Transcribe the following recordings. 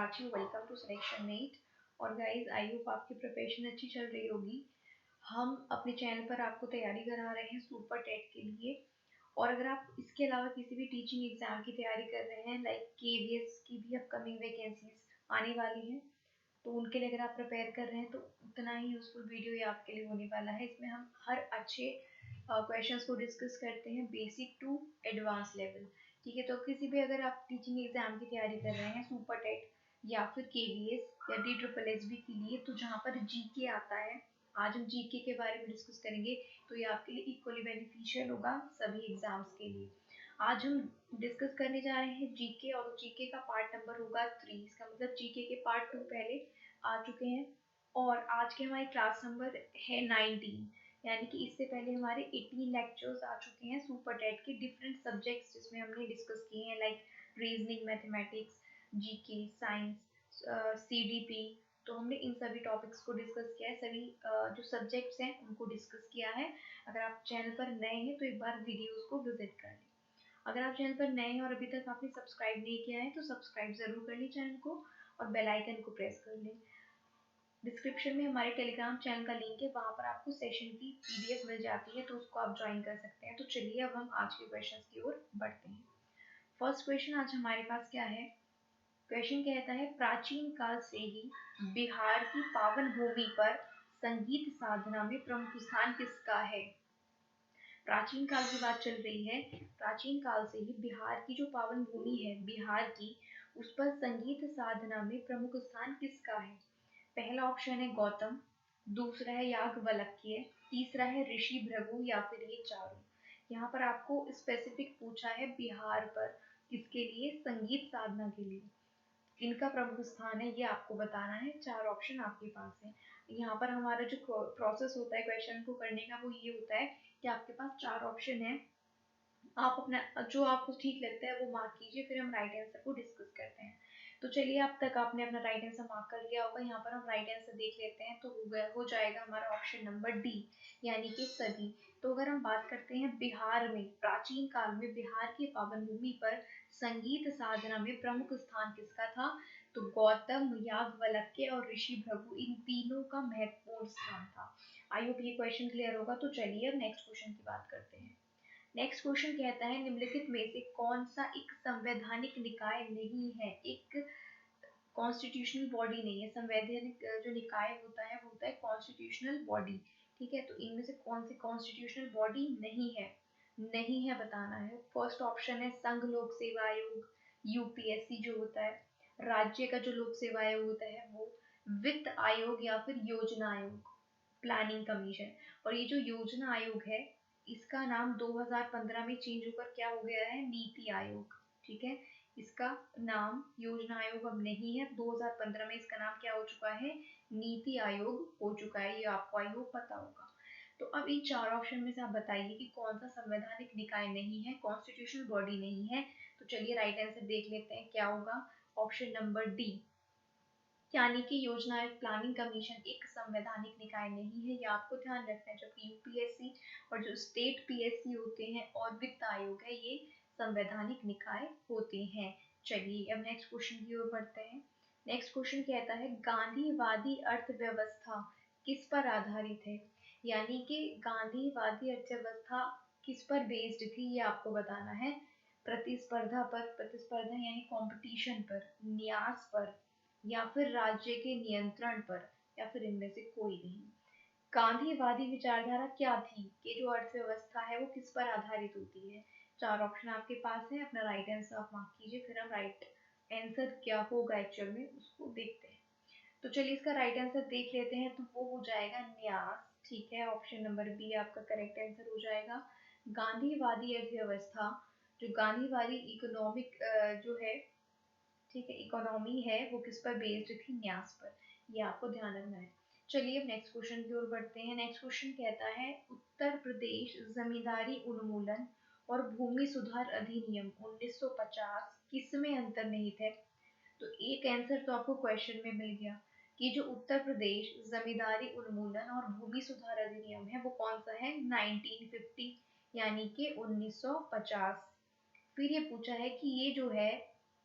Prachi, welcome to selection mate. और guys, I hope आपकी preparation अच्छी चल रही होगी। हम अपने चैनल पर आपको तैयारी करा रहे हैं सुपर टेट के लिए। और अगर आप इसके अलावा किसी भी टीचिंग एग्जाम की तैयारी कर रहे हैं, लाइक केवीएस की भी अपकमिंग वैकेंसीज आने वाली हैं, तो उनके लिए अगर आप प्रिपेयर कर रहे हैं तो उतना ही यूजफुल वीडियो ये आपके लिए होने वाला है। इसमें हम हर अच्छे क्वेश्चंस को डिस्कस करते हैं, बेसिक टू एडवांस लेवल। ठीक है, तो किसी भी अगर आप टीचिंग एग्जाम की तैयारी कर रहे हैं, सुपर टेट या फिर केवीएस या DSSB के लिए, तो जहाँ पर जीके आता है, आज हम जीके के बारे में डिस्कस करेंगे, तो ये आपके लिए इक्वली बेनिफिशियल होगा सभी एग्जाम्स के लिए। आज हम डिस्कस करने जा रहे हैं जीके, और जीके का पार्ट नंबर होगा 3। इसका मतलब जीके के पार्ट 2 पहले आ चुके हैं, और आज के हमारी क्लास नंबर है 19, यानी कि इससे पहले हमारे 18 लेक्चर्स आ चुके हैं सुपर टेट के डिफरेंट सब्जेक्ट्स, जिसमें हमने डिस्कस किए हैं, like reasoning, mathematics, GK, science, CDP। तो हमने इन सभी टॉपिक्स को डिस्कस किया है, सभी जो सब्जेक्ट्स हैं उनको डिस्कस किया है। अगर आप चैनल पर नए हैं तो एक बार वीडियोस को विजिट कर लें। अगर आप चैनल पर नए हैं और अभी तक आपने सब्सक्राइब नहीं किया है तो सब्सक्राइब जरूर कर लें चैनल को, और बेल आइकन को प्रेस कर लें। डिस्क्रिप्शन में हमारे टेलीग्राम चैनल का लिंक है, वहाँ पर आपको सेशन की PDF मिल जाती है, तो उसको आप ज्वाइन कर सकते हैं। तो चलिए अब हम आज के क्वेश्चन की ओर बढ़ते हैं। फर्स्ट क्वेश्चन आज हमारे पास क्या है? क्वेश्चन कहता है, प्राचीन काल से ही बिहार की पावन भूमि पर संगीत साधना में प्रमुख स्थान किसका है? प्राचीन काल की बात चल रही है। प्राचीन काल से ही बिहार की जो पावन भूमि है बिहार की, उस पर संगीत साधना में प्रमुख स्थान किसका है? पहला ऑप्शन है गौतम, दूसरा है याज्ञवल्क्य, तीसरा है ऋषि भृगु, या फिर ये चारों। यहाँ पर आपको स्पेसिफिक पूछा है बिहार पर किसके लिए? संगीत साधना के लिए इनका प्रमुख स्थान है, ये आपको बताना है। 4 ऑप्शन आपके पास है। यहाँ पर हमारा जो प्रोसेस होता है क्वेश्चन को करने का, वो ये होता है कि आपके पास 4 ऑप्शन है, आप अपना जो आपको ठीक लगता है वो मार्क कीजिए, फिर हम राइट आंसर को डिस्कस करते हैं। तो चलिए, अब तक आपने अपना राइट आंसर मार्क कर लिया होगा। यहाँ पर हम राइट आंसर देख लेते हैं, तो हो जाएगा हमारा ऑप्शन नंबर डी, यानी कि सभी। तो अगर हम बात करते हैं बिहार में, प्राचीन काल में बिहार की पावन भूमि पर संगीत साधना में प्रमुख स्थान किसका था? तो गौतम, याज्ञवल्क्य और ऋषि भृगु, इन तीनों का महत्वपूर्ण स्थान था। आई होप ये क्वेश्चन क्लियर होगा। तो चलिए अब नेक्स्ट क्वेश्चन की बात करते हैं। नेक्स्ट क्वेश्चन कहता है, निम्नलिखित में से कौन सा एक संवैधानिक निकाय नहीं है? एक कॉन्स्टिट्यूशनल बॉडी नहीं है। संवैधानिक जो निकाय होता है वो होता है कॉन्स्टिट्यूशनल बॉडी। ठीक है, तो इनमें से कौन सी कॉन्स्टिट्यूशनल बॉडी नहीं है? नहीं है बताना है। फर्स्ट ऑप्शन है संघ लोक सेवा आयोग, UPSC जो होता है, राज्य का जो लोक सेवा आयोग होता है वो, वित्त आयोग, या फिर योजना आयोग, प्लानिंग कमीशन। और ये जो योजना आयोग है, इसका नाम 2015 में चेंज होकर क्या हो गया है? नीति आयोग। ठीक है, इसका नाम योजना आयोग अब नहीं है, 2015 में इसका नाम क्या हो चुका है? नीति आयोग हो चुका है। ये आपको आई होप पता होगा। तो अब इन 4 ऑप्शन में से आप बताइए कि कौन सा संवैधानिक निकाय नहीं है, कॉन्स्टिट्यूशनल बॉडी नहीं है। तो चलिए राइट आंसर देख लेते हैं क्या होगा। ऑप्शन नंबर डी, यानी कि योजना आयोग, प्लानिंग कमीशन एक संवैधानिक निकाय नहीं है, ये आपको ध्यान रखना है। जबकि UPSC और जो स्टेट PSC होते हैं और वित्त आयोग है, ये संवैधानिक निकाय होते हैं। चलिए अब नेक्स्ट क्वेश्चन की ओर बढ़ते हैं। नेक्स्ट क्वेश्चन कहता है, गांधीवादी अर्थव्यवस्था किस पर आधारित है? यानी कि गांधीवादी अर्थव्यवस्था किस पर बेस्ड थी, ये आपको बताना है। प्रतिस्पर्धा पर, प्रतिस्पर्धा यानी कंपटीशन पर, न्यास पर, या फिर राज्य के नियंत्रण पर, या फिर इनमें से कोई नहीं। गांधीवादी विचारधारा क्या थी कि जो अर्थव्यवस्था है वो किस पर आधारित होती है? 4 ऑप्शन आपके पास है, अपना राइट आंसर आप मार्क कीजिए, फिर हम राइट आंसर क्या होगा एक्चुअल में उसको देखते हैं। तो चलिए इसका राइट आंसर देख लेते हैं, तो वो हो जाएगा न्यास। ठीक है, ऑप्शन नंबर बी आपका करेक्ट आंसर हो जाएगा। गांधीवादी अर्थव्यवस्था, जो गांधीवादी इकोनॉमिक जो है, ठीक है, इकोनॉमी है, वो किस पर बेस्ड थी? न्यास पर। ये आपको ध्यान रखना है। चलिए अब नेक्स्ट क्वेश्चन की ओर बढ़ते हैं। नेक्स्ट क्वेश्चन कहता है, उत्तर प्रदेश जमींदारी उन्मूलन और भूमि सुधार अधिनियम 1950 किसमें अंतर्निहित है? तो एक आंसर तो आपको क्वेश्चन में मिल गया कि जो उत्तर प्रदेश जमींदारी उन्मूलन और भूमि सुधार अधिनियम है वो कौन सा है? 1950, यानी कि 1950। फिर ये पूछा है कि ये जो है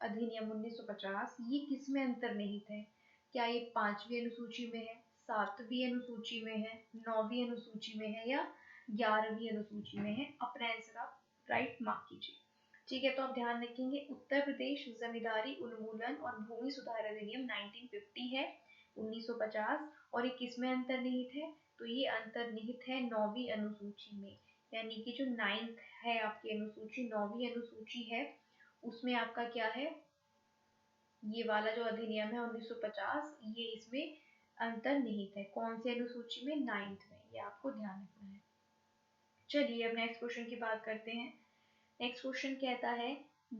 अधिनियम 1950 ये किस में अंतर्निहित है? क्या ये 5वीं अनुसूची में है, 7वीं अनुसूची में है, 9वीं अनुसूची में है या 11वीं अनुसूची में है? अपना आंसर आप राइट मार्क कीजिए। ठीक है, तो आप ध्यान रखेंगे उत्तर प्रदेश जमींदारी उन्मूलन और भूमि सुधार अधिनियम 1950 है 1950, और ये किस में अंतर्निहित है? तो ये अंतर्निहित है 9वीं अनुसूची में, यानी कि जो 9th है आपकी अनुसूची, 9वीं अनुसूची है, उसमें आपका क्या है, ये वाला जो अधिनियम है 1950 ये इसमें अंतर्निहित है। कौन सी अनुसूची में? 9th में, ये आपको ध्यान रखना है। चलिए अब नेक्स्ट क्वेश्चन की बात करते हैं। नेक्स्ट क्वेश्चन कहता है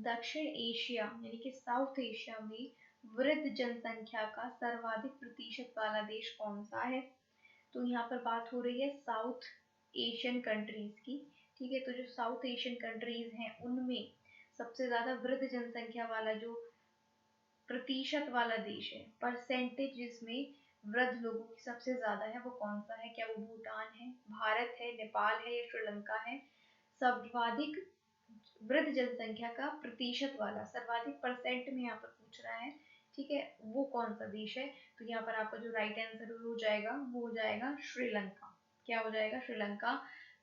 दक्षिण एशिया यानी कि साउथ एशिया में वृद्ध जनसंख्या का सर्वाधिक प्रतिशत वाला देश कौन सा है? तो यहाँ पर बात हो रही है साउथ एशियन कंट्रीज की। ठीक है, तो जो साउथ एशियन कंट्रीज हैं उनमें सबसे ज्यादा वृद्ध जनसंख्या वाला जो प्रतिशत वाला देश है, परसेंटेज जिसमें वृद्ध लोगों की सबसे ज्यादा है, वो कौन सा है? क्या वो भूटान है, भारत है, नेपाल है या श्रीलंका है? सर्वाधिक वृद्ध जनसंख्या का प्रतिशत वाला, सर्वाधिक परसेंट में यहाँ पर पूछ रहा है, ठीक है, वो कौन सा देश है? तो यहाँ पर आपका जो राइट आंसर हो जाएगा वो हो जाएगा श्रीलंका। क्या हो जाएगा? श्रीलंका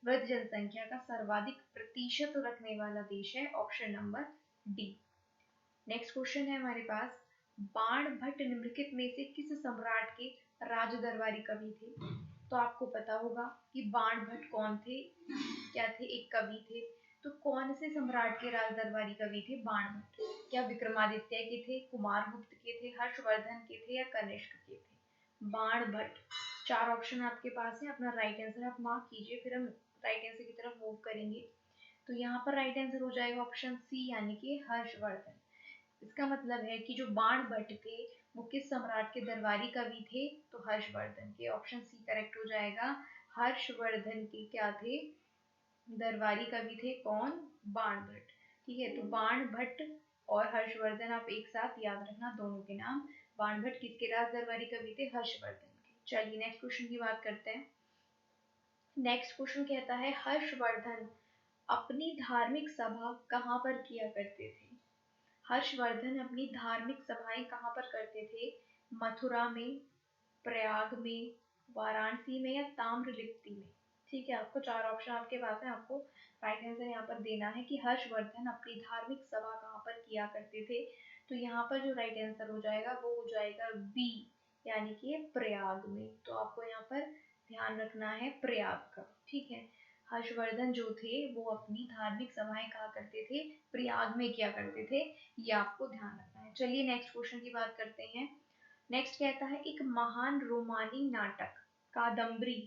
वृद्ध जनसंख्या का सर्वाधिक प्रतिशत रखने वाला देश है, option number D. Next question है हमारे पास, बाणभट्ट निम्नलिखित में से किस सम्राट के राज दरबारी कवि थे? तो आपको पता होगा कि बाणभट्ट कौन थे, क्या थे? एक कवि थे। तो कौन से सम्राट के राज दरबारी कवि थे बाणभट्ट? क्या विक्रमादित्य के थे, कुमारगुप्त के थे, हर्षवर्धन के थे या कनिष्क के थे? बाणभट्ट। 4 ऑप्शन आपके पास है, अपना राइट आंसर आप मार्क कीजिए, फिर हम राइट आंसर की तरफ मूव करेंगे। तो यहाँ पर राइट आंसर हो जाएगा ऑप्शन सी यानी कि हर्षवर्धन। इसका मतलब है कि जो बाणभट्ट थे वो किस सम्राट के दरबारी कवि थे? तो हर्षवर्धन के। ऑप्शन सी करेक्ट हो जाएगा, हर्षवर्धन के क्या थे? दरबारी कवि थे। कौन? बाणभट्ट। ठीक है, तो बाणभट्ट और हर्षवर्धन आप एक साथ याद रखना दोनों के नाम। बाणभट्ट किसके राज दरबारी कवि थे? हर्षवर्धन के। चलिए नेक्स्ट क्वेश्चन की बात करते हैं। नेक्स्ट क्वेश्चन कहता है हर्षवर्धन अपनी धार्मिक सभा कहाँ पर किया करते थे? हर्षवर्धन अपनी धार्मिक सभाएं कहाँ पर करते थे? मथुरा में, प्रयाग में, वाराणसी में या ताम्रलिप्ति में? ठीक है, आपको 4 ऑप्शन आपके पास है, आपको राइट आंसर यहाँ पर देना है कि हर्षवर्धन अपनी धार्मिक सभा कहाँ पर किया करते थे। तो यहाँ पर जो राइट आंसर हो जाएगा वो हो जाएगा बी यानी कि प्रयाग में। तो आपको यहाँ पर ध्यान रखना है प्रयाग का। ठीक है, हर्षवर्धन जो थे वो अपनी धार्मिक सभाएं कहा करते थे? प्रयाग में किया करते थे, ये आपको ध्यान रखना है। चलिए नेक्स्ट क्वेश्चन की बात करते हैं। नेक्स्ट कहता है एक महान रोमानी नाटक कादम्बरी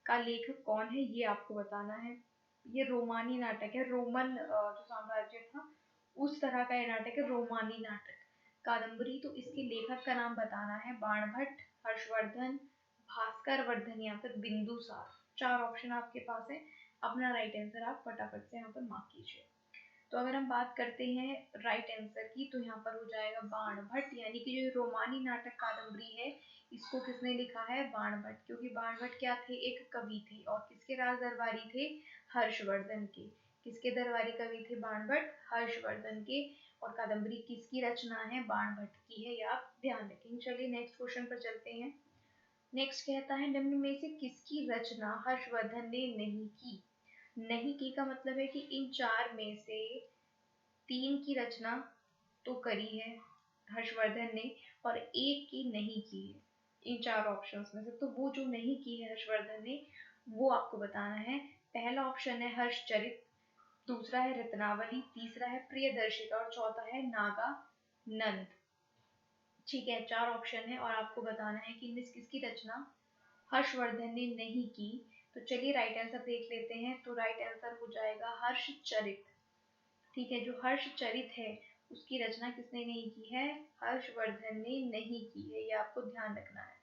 का लेखक कौन है? ये आपको बताना है। ये रोमानी नाटक है, रोमन जो साम्राज्य था उस तरह का ये नाटक है, रोमानी नाटक कादम्बरी। तो इसके लेखक का नाम बताना है, बाणभट्ट, हर्षवर्धन, भास्कर वर्धन या फिर बिंदुसार। 4 ऑप्शन आपके पास है, अपना राइट आंसर आप फटाफट से यहाँ पर मार्क कीजिए। तो अगर हम बात करते हैं राइट आंसर की, तो यहाँ पर हो जाएगा बाणभट्ट, यानी कि जो रोमानी नाटक कादम्बरी है इसको किसने लिखा है? बाणभट्ट। क्योंकि बाणभट्ट क्या थे? एक कवि थे, और किसके राज दरबारी थे? हर्षवर्धन के। किसके दरबारी कवि थे बाणभट्ट? हर्षवर्धन के। और कादम्बरी किसकी रचना है? बाणभट्ट की है, ये आप ध्यान रखेंगे। चलिए नेक्स्ट क्वेश्चन पर चलते हैं। नेक्स्ट कहता है निम्न में से किसकी रचना हर्षवर्धन ने नहीं की? नहीं की का मतलब है कि इन 4 में से 3 की रचना तो करी है हर्षवर्धन ने और एक की नहीं की है, इन 4 ऑप्शंस में से। तो वो जो नहीं की है हर्षवर्धन ने वो आपको बताना है। पहला ऑप्शन है हर्षचरित, दूसरा है रत्नावली, तीसरा है प्रियदर्शिका और चौथा है नागा नंद। ठीक है, 4 ऑप्शन है और आपको बताना है कि इनमें किसकी रचना हर्षवर्धन ने नहीं की। तो चलिए राइट आंसर देख लेते हैं। तो राइट आंसर हो जाएगा हर्षचरित। ठीक है, जो हर्षचरित है उसकी रचना किसने नहीं की है? हर्षवर्धन ने नहीं की है, ये आपको ध्यान रखना है।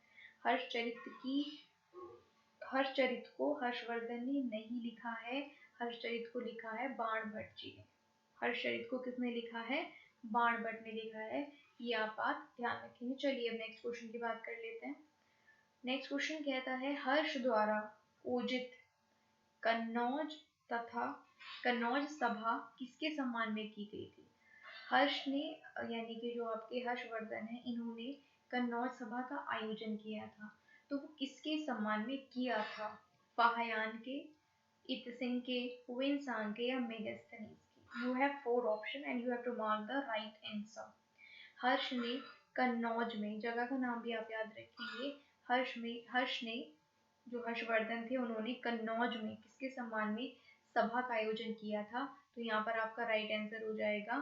हर्षचरित को हर्षवर्धन ने नहीं लिखा है, हर्षचरित को लिखा है बाणभट्ट जी ने। हर्षचरित को किसने लिखा है? बाणभट्ट ने लिखा है, ये आप बात ध्यान रखेंगे। चलिए अब नेक्स्ट क्वेश्चन की बात कर लेते हैं। नेक्स्ट क्वेश्चन कहता है हर्ष द्वारा ओजित कन्नौज सभा किसके सम्मान में की गई थी? हर्ष ने यानी कि जो आपके हर्षवर्धन है, इन्होंने कन्नौज सभा का आयोजन किया था, तो वो किसके सम्मान में किया था? फाहयान के, इतसिंह के, हुएनसांग के या मेगास्थनीज के? You have 4 option and you have to mark the right answer. Harsh ने कन्नौज में, जगह का नाम भी आप याद रखेंगे, हर्ष ने जो हर्षवर्धन थे उन्होंने कन्नौज में किसके सम्मान में सभा का आयोजन किया था? तो यहाँ पर आपका राइट आंसर हो जाएगा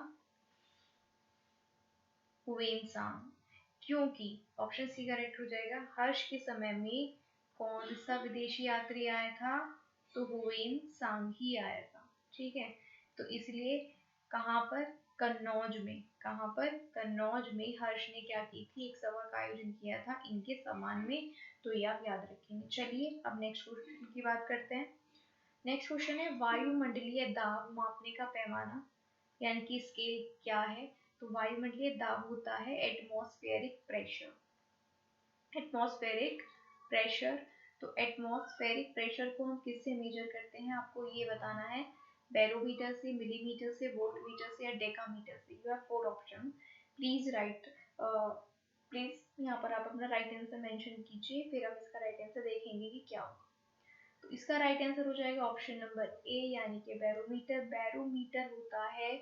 हुएनसांग, क्योंकि ऑप्शन सी करेक्ट हो जाएगा। हर्ष के समय में कौन सा विदेशी यात्री आया था? तो हुएनसांग ही आया था। ठीक है, तो इसलिए कहाँ पर? कन्नौज में। कहाँ पर? कन्नौज में हर्ष ने क्या की थी? एक सभा का आयोजन किया था इनके सम्मान में, तो ये आप याद रखेंगे। चलिए अब नेक्स्ट क्वेश्चन की बात करते हैं। नेक्स्ट क्वेश्चन है वायुमंडलीय दाब मापने का पैमाना यानी कि स्केल क्या है? तो वायुमंडलीय दाब होता है एटमॉस्फेरिक प्रेशर। एटमॉस्फेरिक प्रेशर, तो एटमॉस्फेरिक प्रेशर को हम किससे मेजर करते हैं? आपको ये बताना है। बैरोमीटर से, मिलीमीटर से, वोल्टमीटर से या डेकामीटर से? You have 4 option. Please right, please यहाँ पर आप अपना राइट आंसर मेंशन कीजिए, फिर हम इसका राइट आंसर देखेंगे कि क्या होगा। तो इसका राइट आंसर हो जाएगा ऑप्शन नंबर ए यानी कि बैरोमीटर। बैरोमीटर होता है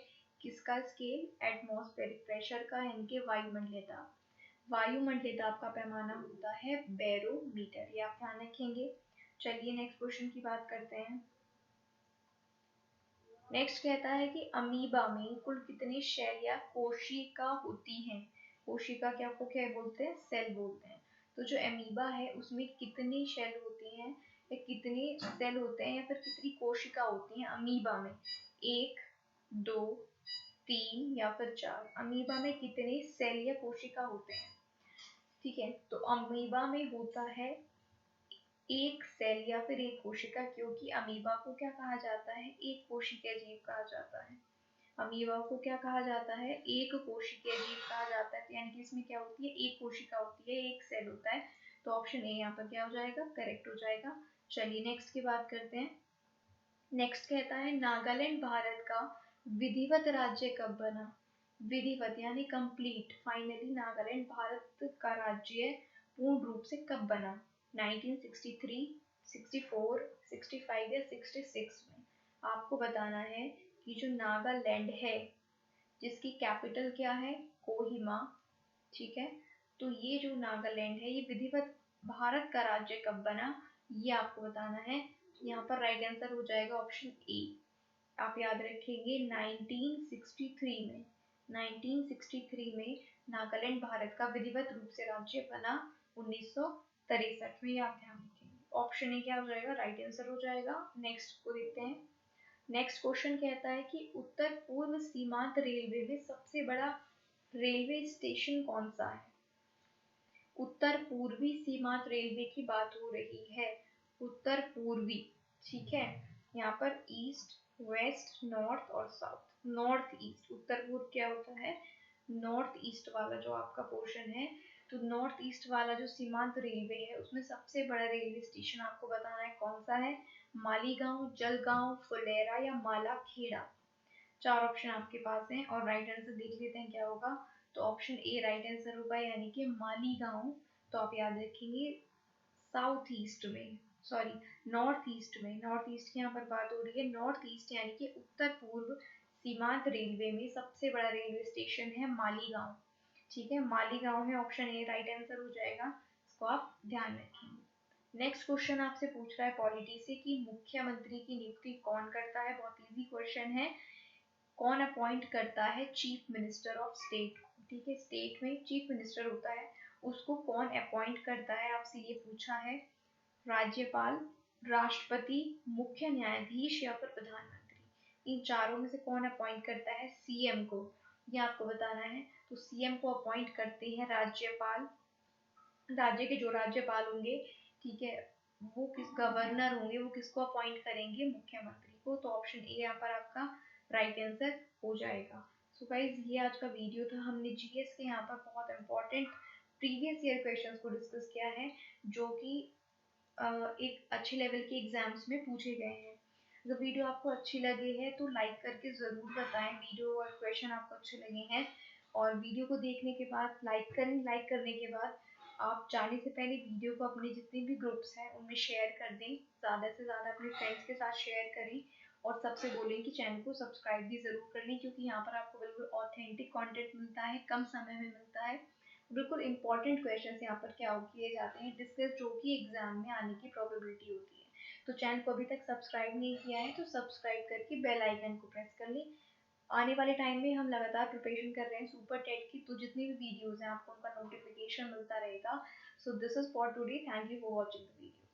किसका स्केल? एटमॉस्फेरिक प्रेशर का, यानी कि वायुमंडलीय दाब। वायुमंडलीय दाब का पैमाना होता है बैरोमीटर, ये आप ध्यान रखेंगे। चलिए नेक्स्ट क्वेश्चन की बात करते हैं। नेक्स्ट कहता है कि अमीबा में कुल कितनी शेल या कोशिका होती हैं? कोशिका क्या को क्या बोलते हैं? सेल बोलते हैं। तो जो अमीबा है उसमें कितनी शेल होती हैं या कितने सेल होते हैं या फिर कितनी कोशिका होती हैं अमीबा में? 1, 2, 3 या फिर 4? अमीबा में कितने सेल या कोशिका होते हैं? ठीक है, तो अमीबा में होता है एक सेल या फिर एक कोशिका, क्योंकि अमीबा को क्या कहा जाता है? एक कोशिकीय जीव कहा जाता है। अमीबा को क्या कहा जाता है? एक कोशिकीय जीव कहा जाता है, यानी कि इसमें क्या होती है? एक कोशिका होती है, एक सेल होता है। तो ऑप्शन ए यहाँ पर क्या हो जाएगा? करेक्ट हो जाएगा। चलिए नेक्स्ट की बात करते हैं। नेक्स्ट कहता है नागालैंड भारत का विधिवत राज्य कब बना? विधिवत यानी कंप्लीट, फाइनली नागालैंड भारत का राज्य पूर्ण रूप से कब बना? 1963, 64, 65 या 66 में? आपको बताना है कि जो नागालैंड है जिसकी कैपिटल क्या है? कोहिमा। ठीक है, तो ये जो नागालैंड है ये विधिवत भारत का राज्य कब बना, ये आपको बताना है। यहाँ पर राइट आंसर हो जाएगा ऑप्शन ए। आप याद रखेंगे 1963 में। 1963 में नागालैंड भारत का विधिवत रूप से राज्य बना 1963 में, आप ध्यान रखेंगे। ऑप्शन ए क्या हो जाएगा? राइट आंसर हो जाएगा। नेक्स्ट को देखते हैं। नेक्स्ट क्वेश्चन कहता है कि उत्तर पूर्व सीमांत रेलवे में सबसे बड़ा रेलवे स्टेशन कौन सा है? उत्तर पूर्वी सीमांत रेलवे की बात हो रही है। उत्तर पूर्वी, ठीक है, यहाँ पर ईस्ट, वेस्ट, नॉर्थ और साउथ। नॉर्थ ईस्ट, उत्तर पूर्व क्या होता है? नॉर्थ ईस्ट वाला जो आपका पोर्शन है। तो नॉर्थ ईस्ट वाला जो सीमांत रेलवे है उसमें सबसे बड़ा रेलवे स्टेशन आपको बताना है कौन सा है? मालीगांव, जलगांव, फुलेरा या मालाखेड़ा? 4 ऑप्शन आपके पास हैं और राइट आंसर देख लेते हैं क्या होगा। तो ऑप्शन ए राइट आंसर होगा, यानी कि मालीगांव। तो आप याद रखेंगे साउथ ईस्ट में, सॉरी नॉर्थ ईस्ट में, नॉर्थ ईस्ट की यहाँ पर बात हो रही है। नॉर्थ ईस्ट यानी कि उत्तर पूर्व सीमांत रेलवे में सबसे बड़ा रेलवे स्टेशन है मालीगांव। ठीक है, मालीगांव है, ऑप्शन ए राइट आंसर हो जाएगा, इसको आप ध्यान रखेंगे। नेक्स्ट क्वेश्चन आपसे पूछ रहा है पॉलिटी से कि मुख्यमंत्री की नियुक्ति कौन करता है? बहुत इजी क्वेश्चन है। कौन अपॉइंट करता है चीफ मिनिस्टर ऑफ स्टेट को? ठीक है, स्टेट में चीफ मिनिस्टर होता है, उसको कौन अपॉइंट करता है? आपसे ये पूछा है। राज्यपाल, राष्ट्रपति, मुख्य न्यायाधीश या फिर प्रधानमंत्री? इन चारों में से कौन अपॉइंट करता है सीएम को? ये आपको बताना है। तो सीएम को अपॉइंट करते हैं राज्यपाल। राज्य के जो राज्यपाल होंगे, ठीक है, वो किस गवर्नर होंगे, वो किसको अपॉइंट करेंगे? मुख्यमंत्री को। तो ऑप्शन ए यहाँ पर आपका राइट आंसर हो जाएगा। सो गाइज ये आज का वीडियो था। हमने जीएस के यहाँ पर बहुत इंपॉर्टेंट प्रीवियस ईयर क्वेश्चंस को डिस्कस किया है जो कि एक अच्छे लेवल के एग्जाम्स में पूछे गए हैं। अगर वीडियो आपको अच्छी लगी है तो लाइक करके ज़रूर बताएं वीडियो और क्वेश्चन आपको अच्छे लगे हैं। और वीडियो को देखने के बाद लाइक करें। लाइक करने के बाद आप जाने से पहले वीडियो को अपने जितने भी ग्रुप्स हैं उनमें शेयर कर दें, ज़्यादा से ज़्यादा अपने फ्रेंड्स के साथ शेयर करें। और सबसे बोलें कि चैनल को सब्सक्राइब भी ज़रूर कर लें, क्योंकि यहाँ पर आपको बिल्कुल ऑथेंटिक कंटेंट मिलता है, कम समय में मिलता है। बिल्कुल इंपॉर्टेंट क्वेश्चन यहाँ पर क्या किए जाते हैं डिस्कस, जो कि एग्जाम में आने की प्रोबेबिलिटी होती है। तो चैनल को अभी तक सब्सक्राइब नहीं किया है तो सब्सक्राइब करके बेल आइकन को प्रेस कर लें। आने वाले टाइम में हम लगातार प्रिपरेशन कर रहे हैं सुपर टेट की, तो जितनी भी वीडियोस हैं आपको उनका नोटिफिकेशन मिलता रहेगा। So this is for today, thank you for watching the video.